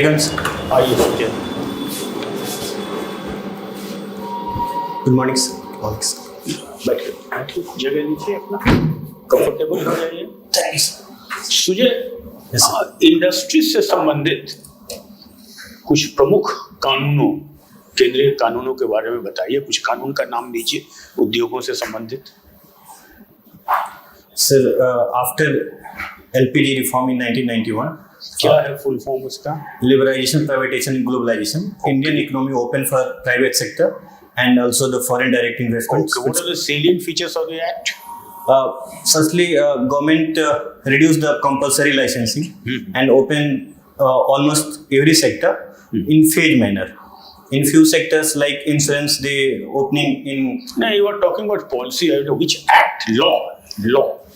Megam sir. आइए Sujat. Good morning sir. Good morning sir. बैठिए जगह लीजिए अपना, कंफर्टेबल हो जाइए. Thanks. Sujay, Yes, sir. Industry से संबंधित कुछ प्रमुख कानूनों, केंद्रीय कानूनों के बारे में बताइए. कुछ कानून का नाम दीजिए उद्योगों से संबंधित. Sir, after LPG reform in 1991, क्या है फुल फॉर्म उसका? liberalization, privatization, and globalization, Indian economy open for private sector and also the foreign direct investments. Okay, what are the salient features of the act? Firstly, government reduced the compulsory licensing and open almost every sector in phased manner. In few sectors like insurance, they opening in. No, you are talking about policy. I don't know which act, law.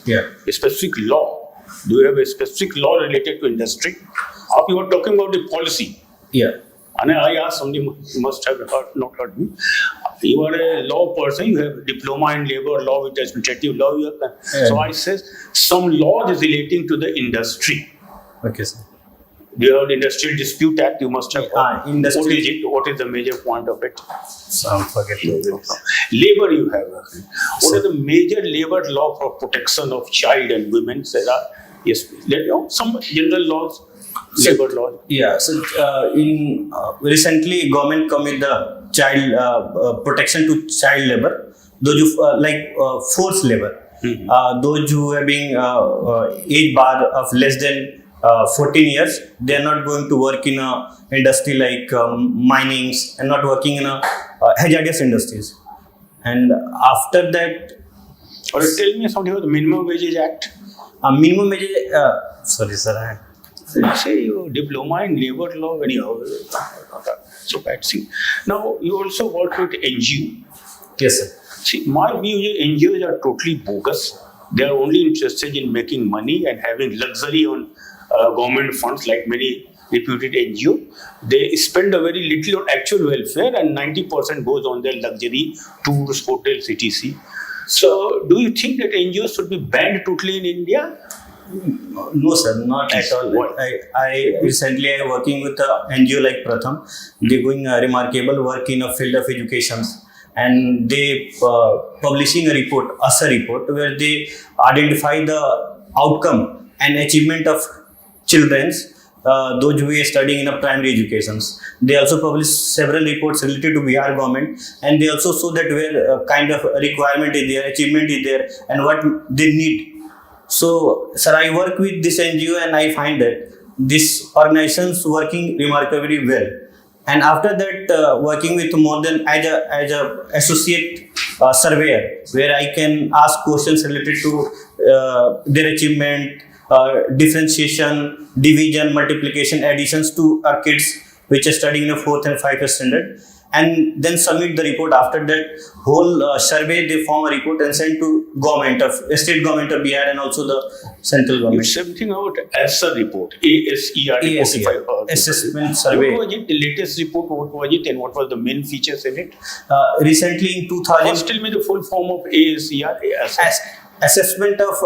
Yeah. A specific law. Do you have a specific law related to industry? Or you are talking about the policy? Yeah. And I asked somebody, must have not heard me. You are a law person, you have diploma in labor law with administrative law. You have, so I said some law is relating to the industry. Okay, sir. Do you have the Industrial Dispute Act? You must have. Industry. What is it? What is the major point of it? Some forget. Labor you have. What are the major labor law for protection of child and women? There are, yes, some general laws, labor laws. Yeah. So in recently, government come with the child protection to child labor. Those who forced labor. Those who are being age bar of less than 14 years, they are not going to work in a industry like minings and not working in a hazardous industries. And after that, or tell me something about the Minimum Wages Act. Minimum wage. Sorry, sir. You say you diploma in labor law when you so bad thing. Now you also work with NGO. Yes, sir. See, my view is NGOs are totally bogus. They are only interested in making money and having luxury on government funds, like many reputed NGO. They spend a very little on actual welfare, and 90% goes on their luxury, tours, hotels, etc. So, do you think that NGOs should be banned totally in India? No, sir, not at all. I recently am working with a NGO like Pratham. They're doing a remarkable work in a field of education. And they publishing a report, ASA report, where they identify the outcome and achievement of children's, those who are studying in a primary educations. They also publish several reports related to Bihar government, and they also show that where kind of requirement is there, achievement is there, and what they need. So, sir, I work with this NGO and I find that this organization is working remarkably well. And after that, working with more than as a associate surveyor, where I can ask questions related to their achievement, differentiation, division, multiplication, additions to our kids which are studying in the 4th and 5th standard, and then submit the report. After that whole survey, they form a report and send to government of state government of Bihar and also the central government. It's something about ASER report, ASER, assessment survey. What was it? The latest report, what was it, and what was the main features in it? Recently in 2000. First, tell me the full form of ASER. Assessment of.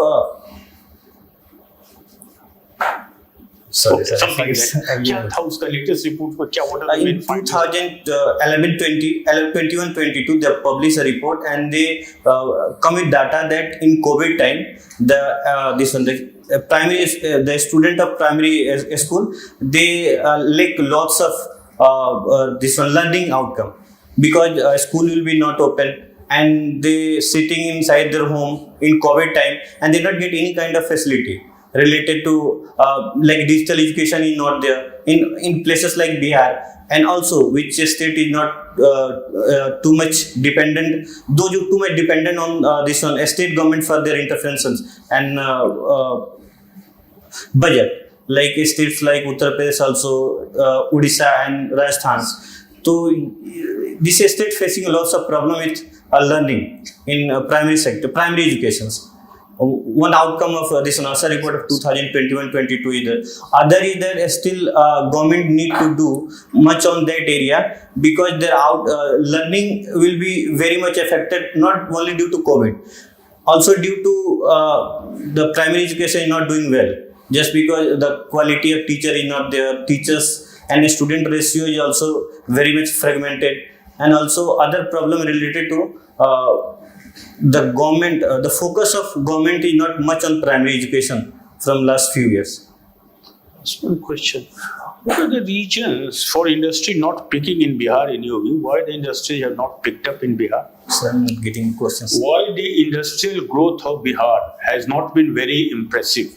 Sorry, sir. क्या था उसका latest report में क्या? What are the main in 2021-22 they published a report and they come with data that in COVID time the student of primary school, they lack lots of learning outcome because school will be not open and they sitting inside their home in COVID time and they not get any kind of facility related to like digital education is not there in places like Bihar, and also which state is not too much dependent, though you too much dependent on this one state government for their interventions and budget, like states like Uttar Pradesh, also Odisha and Rajasthan. So this state facing lots of problem with learning in primary sector, primary educations. One outcome of this NASA report of 2021-22 is that other is that still government need to do much on that area because their learning will be very much affected not only due to COVID, also due to the primary education is not doing well just because the quality of teacher is not there, teachers and the student ratio is also very much fragmented, and also other problem related to the government. The focus of government is not much on primary education from last few years. That's one question. What are the reasons for industry not picking in Bihar in your view? Why the industry have not picked up in Bihar? So I'm not getting questions. Why the industrial growth of Bihar has not been very impressive?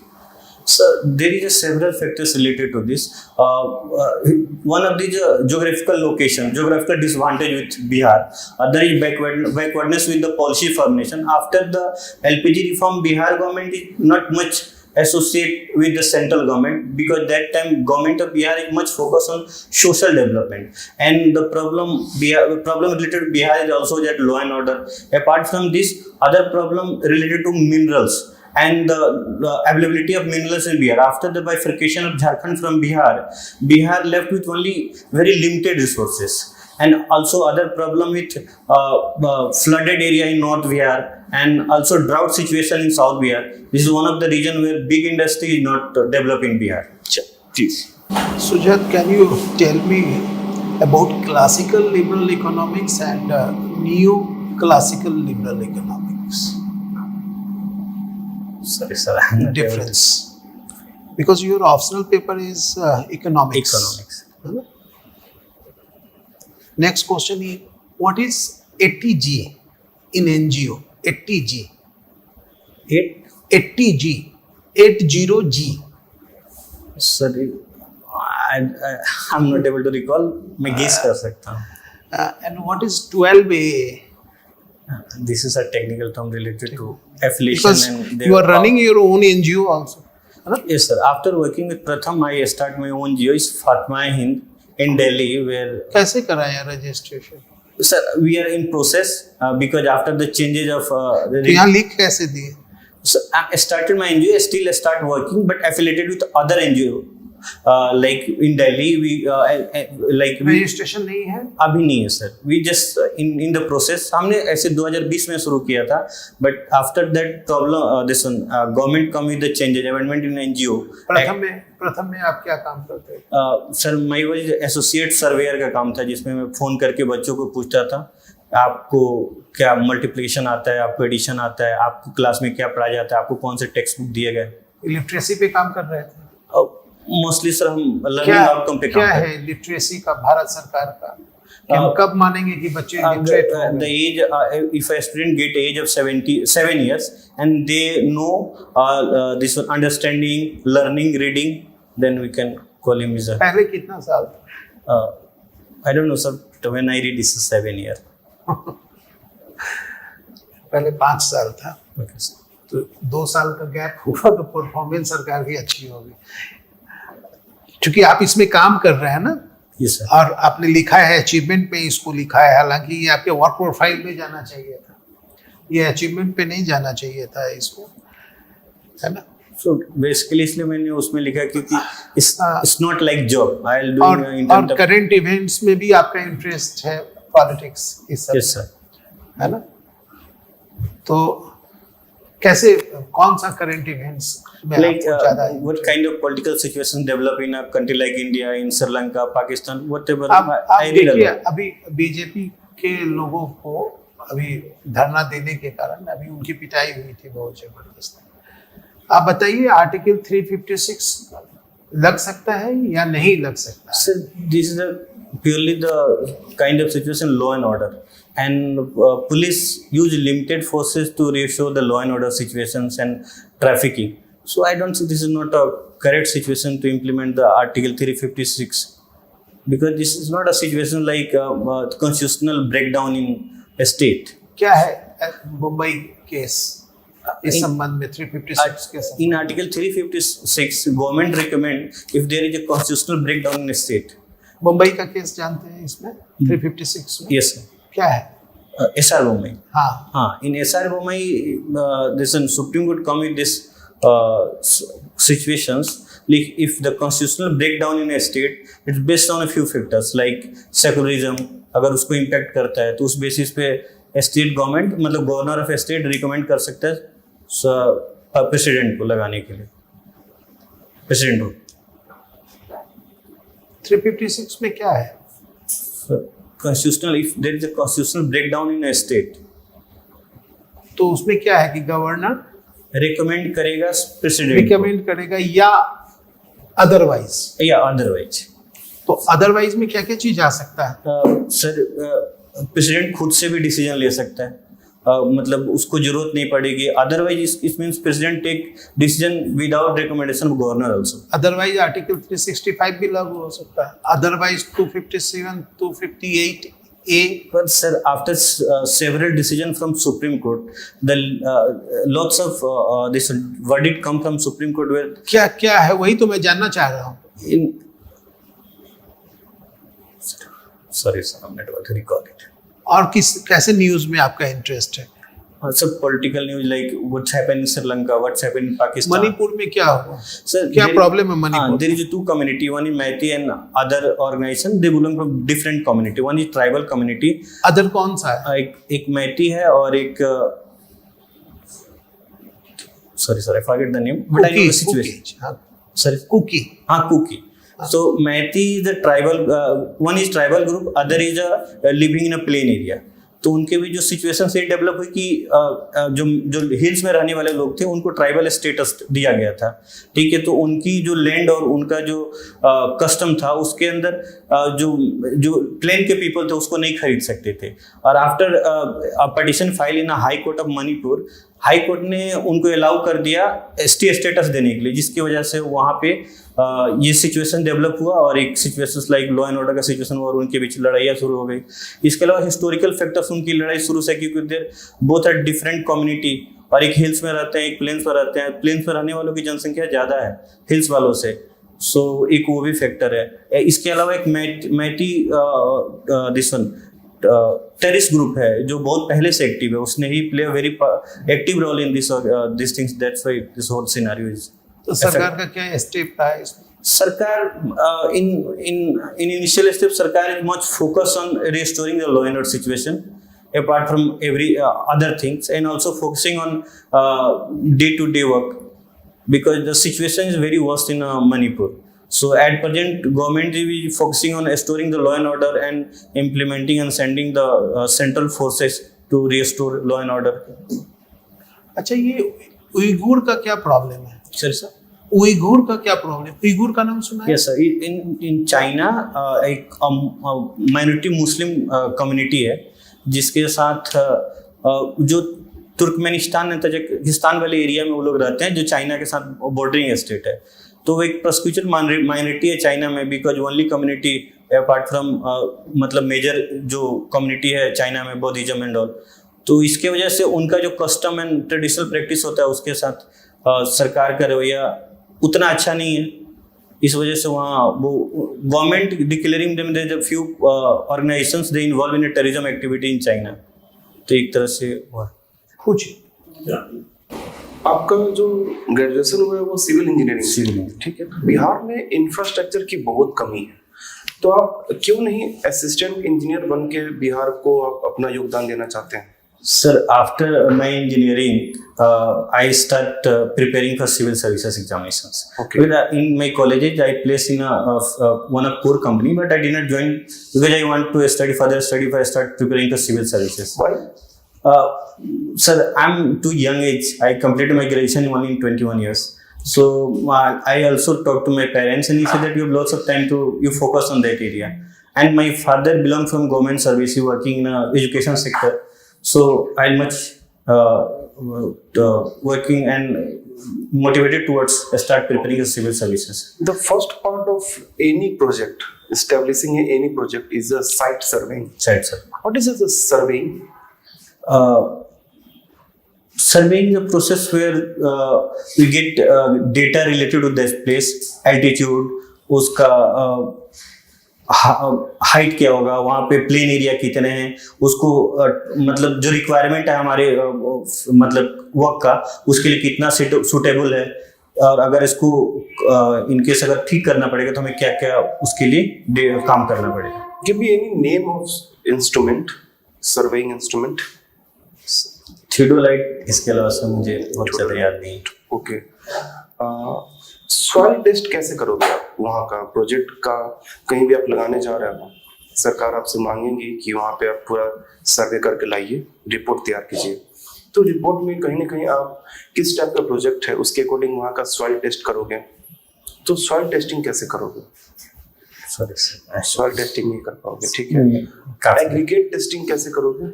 So there is several factors related to this. One of the geographical location, geographical disadvantage with Bihar. Other is backwardness with the policy formation. After the LPG reform, Bihar government is not much associate with the central government, because that time government of Bihar is much focused on social development, and the problem related to Bihar is also that law and order. Apart from this, other problem related to minerals and the availability of minerals in Bihar. After the bifurcation of Jharkhand from Bihar, Bihar left with only very limited resources. And also other problem with flooded area in North Bihar, and also drought situation in South Bihar. This is one of the region where big industry is not developed in Bihar. Please. Sujat, can you tell me about classical liberal economics and neo-classical liberal economics? Sorry, sir. I'm not able to- Difference. Because your optional paper is economics. Economics. Next question is, what is ATG in NGO? ATG. 80G. 80G. Sorry, I'm not able to recall. मैं guess कर सकता हूँ. And what is 12A? This is a technical term related to affiliation, Because and you are running your own NGO also. Yes, sir. After working with Pratham, I start my own NGO, is Fatma Hind in Delhi, where कैसे कराया registration? sir, we are in process because after the changes of तो यहाँ लिख कैसे दिए? so I started my NGO, still start working, but affiliated with other NGO. Like in Delhi, we Registration नहीं है? अभी नहीं है sir. We just in the process. हमने ऐसे 2020 में शुरू किया था, but after that problem, this one government come with the changes, amendment in NGO. प्रथम में आप क्या काम करते हैं? सर मैं वही एसोसिएट सर्वेयर का काम था, जिसमें मैं फ़ोन करके बच्चों को पूछता था आपको क्या मल्टीप्लिकेशन आता है, आपको एडिशन आता है, आपको क्लास में क्या पढ़ाया जाता है, आपको कौन से टेक्स्ट बुक दिए गए. लिटरेसी पे काम कर रहे थे? मोस्टली सर हम लर्निंग आउटकम पे काम क्या है लिटरेसी का भारत सरकार का? कि हम कब मानेंगे कि बच्चे लिटरेट हो the गए? age if a student get age of 7 years and they know this one, understanding, learning, reading, then we can call him as a पहले कितना साल था? I don't know sir, when I read this is 7 year. पहले 5 साल था. Okay, sir. तो 2 साल का गैप हुआ तो परफॉर्मेंस सरकार की अच्छी होगी. क्योंकि आप इसमें काम कर रहे हैं ना, Yes sir. और आपने लिखा है अचीवमेंट पे इसको लिखा है, हालांकि ये आपके वर्क प्रोफाइल में जाना चाहिए था, ये अचीवमेंट पे नहीं जाना चाहिए था इसको, है ना? So basically इसलिए मैंने उसमें लिखा क्योंकि it's not like job. I'll do और in terms of current events में भी आपका इंटरेस्ट है, पॉलिटिक्स इस सब yes sir. है ना? तो कैसे, कौन सा करंट इवेंट्स में Like आपको ज्यादा what kind of political situation develop in a country like India, in Sri Lanka, Pakistan, whatever. आप I read a देखिए, lot. अभी बीजेपी के लोगों को अभी धरना देने के कारण अभी उनकी पिटाई हुई थी बहुत जबरदस्त. आप बताइए आर्टिकल 356 लग सकता है या नहीं लग सकता? So this is purely the kind of situation law and order, and police use limited forces to reassure the law and order situations and trafficking. So I don't think this is not a correct situation to implement the Article 356, because this is not a situation like constitutional breakdown in a state. क्या है Mumbai case इस संबंध में 356 के संबंध? In Article 356, government recommend if there is a constitutional breakdown in a state. Mumbai का case जानते हैं इसमें 356 में? Yes sir. क्या है? SR Bombay. हाँ, In SR Bombay, this Supreme Court come with this situations like if the constitutional breakdown in a state, it's based on a few factors like secularism. अगर उसको impact करता है तो उस basis पे स्टेट गवर्नमेंट मतलब governor of state recommend कर सकता है प्रेसिडेंट को लगाने के लिए, प्रेसिडेंट को. 356 में क्या है? Constitutional, if there is a constitutional breakdown in a state, तो उसमें क्या है कि गवर्नर recommend करेगा president रिकमेंड करेगा या अदरवाइज? या otherwise. तो अदरवाइज में क्या क्या चीज आ सकता है? सर प्रेसिडेंट खुद से भी डिसीजन ले सकता है, मतलब उसको जरूरत नहीं पड़ेगी. Otherwise it means president take decision without recommendation of governor also. Otherwise article 365 भी लागू हो सकता है. Otherwise 257, 258 A. But sir, after several decisions from Supreme Court, the lots of this verdict come from Supreme Court where क्या क्या है वही तो मैं जानना चाह रहा हूँ. in sorry sir, I'm not able to recall it. और किस कैसे न्यूज में आपका इंटरेस्ट है? Sir, political news like what's happened in Sri Lanka, what's happened in Pakistan. Manipur में क्या हुआ? Sir, क्या प्रॉब्लम है Manipur? There is two community, one is Meitei and other organization. They belong from different community. One is tribal community. Other कौन सा है? एक Meitei है और एक sorry sir, I forget the name. But I know the situation. Sorry, Kuki. हाँ, Kuki. So Meitei is the tribal. One is tribal group. Other is living in a plain area. तो उनके भी जो सिचुएशन से develop हुई कि जो जो हिल्स में रहने वाले लोग थे उनको ट्राइबल स्टेटस दिया गया था. ठीक है, तो उनकी जो लैंड और उनका जो कस्टम था उसके अंदर जो प्लेन के पीपल थे उसको नहीं खरीद सकते थे. और after petition file in high court of Manipur, high court ने उनको अलाउ कर दिया एसटी स्टेटस देने के लिए, जिसकी वजह से वहाँ पे ये सिचुएशन डेवलप हुआ और एक situation like law and order का सिचुएशन हुआ और उनके बीच लड़ाइयाँ शुरू हो गई. इसके अलावा हिस्टोरिकल फैक्टर्स उनकी लड़ाई शुरू से, क्योंकि देर बोथ आर डिफरेंट कम्युनिटी, और एक हिल्स में रहते हैं एक प्लेन्स में रहते हैं. प्लेन्स में रहने वालों की जनसंख्या ज़्यादा है हिल्स वालों से, सो एक वो भी फैक्टर है. इसके अलावा एक Meitei this one terrorist group है जो बहुत पहले से एक्टिव है, उसने ही play a very active role in this things. That's why this whole scenario is. तो सरकार का क्या स्टेप था इसमें? सरकार इन इनिशियल स्टेप सरकार is much focus on restoring the law and order situation apart from every other things, and also focusing on day-to-day work, because the situation is very worst in Manipur. So at present government is focusing on restoring the law and order and implementing and sending the central forces to restore law and order. अच्छा, ये Uyghur का क्या problem है? Sir Uyghur का क्या problem? Uyghur का नाम सुना है? यस सर, इन चाइना एक माइनॉरिटी मुस्लिम कम्युनिटी है जिसके साथ जो तुर्कमेनिस्तान और तजिकिस्तान वाले एरिया में वो लोग रहते हैं, जो चाइना के साथ बॉर्डरिंग स्टेट है. तो वो एक प्रोस्क्यूचर माइनॉरिटी है चाइना में, because only community apart from मतलब मेजर जो कम्युनिटी है चाइना में बौद्धिज्म एंड ऑल. तो इसके वजह से उनका जो कस्टम एंड ट्रेडिशनल प्रैक्टिस होता है उसके साथ सरकार का रवैया उतना अच्छा नहीं है. इस वजह से वहाँ वो government declaring them there few organisations they involve in terrorism activity in China. तो एक तरह से हुआ कुछ. आपका जो ग्रेजुएशन हुआ है वो सिविल इंजीनियरिंग, ठीक है. बिहार में इंफ्रास्ट्रक्चर की बहुत कमी है, तो आप क्यों नहीं असिस्टेंट इंजीनियर बन के बिहार को आप अपना योगदान देना चाहते हैं? Sir, after my engineering, I start preparing for civil services examinations. Okay. In my colleges, I placed in one of core company, but I did not join because I want to study further. I start preparing for civil services. Why? Sir, I'm too young age. I completed my graduation only in 21 years. So I also talked to my parents, and he said that you have lots of time you focus on that area. And my father belongs from government service. He working in education sector. So I'm much working and motivated towards start preparing the civil services. The first part of any project, establishing any project, is a site surveying. Site survey. What is the surveying? Surveying is a process where we get data related to this place, altitude, उसका height क्या होगा, वहाँ पे plain area कितने हैं, उसको मतलब जो रिक्वायरमेंट है हमारे मतलब वर्क का उसके लिए कितना सूटेबल है, और अगर इसको इनकेस अगर ठीक करना पड़ेगा तो हमें क्या क्या उसके लिए काम करना पड़ेगा. Give me any name of instrument, surveying instrument. Theodolite, इसके अलावा से मुझे बहुत ज़्यादा याद नहीं. ओके, सॉइल टेस्ट कैसे करोगे आप? वहाँ का प्रोजेक्ट का कहीं भी आप लगाने जा रहे हो, सरकार आपसे मांगेंगी कि वहाँ पे आप पूरा सर्वे करके लाइए, रिपोर्ट तैयार कीजिए। तो रिपोर्ट में कहीं ना कहीं आप किस टाइप का प्रोजेक्ट है उसके अकॉर्डिंग वहाँ का सॉइल टेस्ट करोगे। तो सॉइल टेस्टिंग कैसे करोगे? सॉरी सर, सॉइल टेस्टिंग नहीं कर पाओगे, ठीक है। एग्रीगेट टेस्टिंग कैसे करोगे?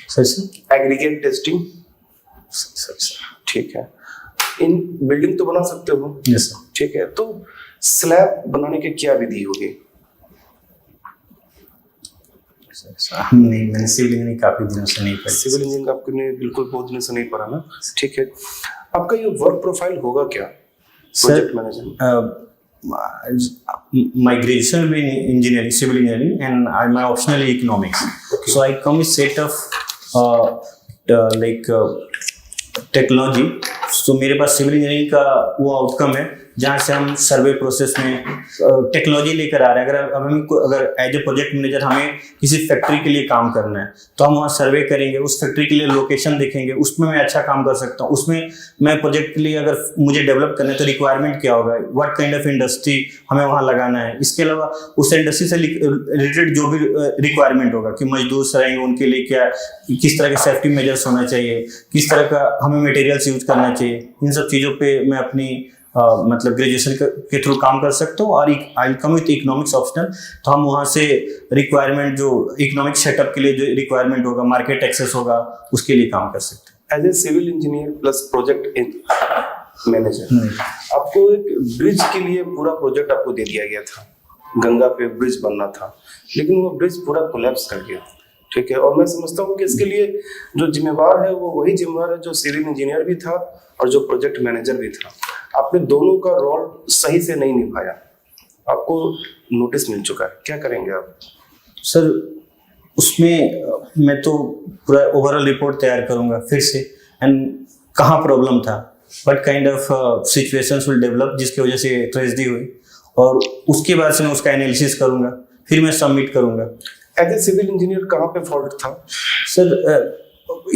सर एग्रीगेट टेस्टिंग, ठीक है। इन बिल्डिंग तो बना सकते हो, यस सर। ठीक है। तो स्लैब बनाने की क्या विधि होगी? मैंने सिविल इंजीनियरिंग काफी दिनों से नहीं पढ़ी। सिविल इंजीनियरिंग आपने बिल्कुल बहुत दिनों से नहीं पढ़ा ना, ठीक है। आपका ये वर्क प्रोफाइल होगा क्या project manager? my graduation will be in engineering, civil engineering, and my optional is economics. Okay. So I come with set of technology. तो मेरे पास सिविल इंजीनियरिंग का वो आउटकम है जहाँ से हम सर्वे प्रोसेस में टेक्नोलॉजी लेकर आ रहे हैं। अगर एज ए प्रोजेक्ट मैनेजर हमें किसी फैक्ट्री के लिए काम करना है तो हम वहाँ सर्वे करेंगे, उस फैक्ट्री के लिए लोकेशन देखेंगे, उसमें मैं अच्छा काम कर सकता हूँ। उसमें मैं प्रोजेक्ट के लिए अगर मुझे डेवलप करना है तो रिक्वायरमेंट क्या होगा, व्हाट काइंड ऑफ इंडस्ट्री हमें वहाँ लगाना है। इसके अलावा उस इंडस्ट्री से रिलेटेड जो भी रिक्वायरमेंट होगा कि मजदूर रहेंगे उनके लिए क्या, किस तरह के सेफ्टी मेजर्स होना चाहिए, किस तरह का हमें मटेरियल्स यूज करना चाहिए, इन सब चीज़ों पे मैं अपनी मतलब ग्रेजुएशन के थ्रू काम कर सकता हूँ। और आई कम विथ इकोनॉमिक्स ऑप्शनल, तो हम वहाँ से रिक्वायरमेंट जो इकोनॉमिक सेटअप के लिए जो रिक्वायरमेंट होगा, मार्केट एक्सेस होगा, उसके लिए काम कर सकते हैं। As a civil engineer plus project manager, आपको एक ब्रिज के लिए पूरा प्रोजेक्ट आपको दे दिया गया था, गंगा पे ब्रिज बनना था, लेकिन वो ब्रिज पूरा कोलैप्स कर गया, ठीक है। और मैं समझता हूँ कि इसके लिए जो जिम्मेवार है वो वही जिम्मेवार है जो सिविल इंजीनियर भी था और जो प्रोजेक्ट मैनेजर भी था। आपने दोनों का रोल सही से नहीं निभाया, आपको नोटिस मिल चुका है, क्या करेंगे आप? सर उसमें मैं तो पूरा ओवरऑल रिपोर्ट तैयार करूंगा फिर से, एंड कहाँ प्रॉब्लम था, what kind of situations will develop जिसकी वजह से ट्रेजेडी हुई, और उसके बाद से मैं उसका एनालिसिस करूंगा, फिर मैं सबमिट करूंगा। एज ए सिविल इंजीनियर कहाँ पे फॉल्ट था? सर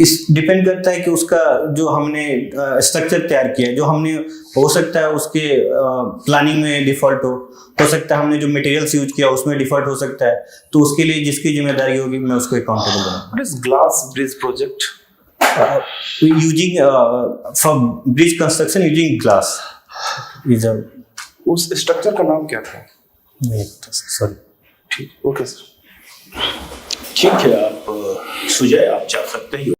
इस डिपेंड करता है कि उसका जो हमने स्ट्रक्चर तैयार किया है, जो हमने हो सकता है उसके प्लानिंग में डिफॉल्ट हो सकता है हमने जो मटेरियल्स यूज किया उसमें डिफॉल्ट हो सकता है, तो उसके लिए जिसकी जिम्मेदारी होगी मैं उसको अकाउंटेबल बनाऊंगा। What is glass bridge project? Using for bridge construction using glass is a, उस स्ट्रक्चर का नाम क्या था? सॉरी, ठीक, ओके सर। ठीक है, आप सुजय आप जा सकते हैं।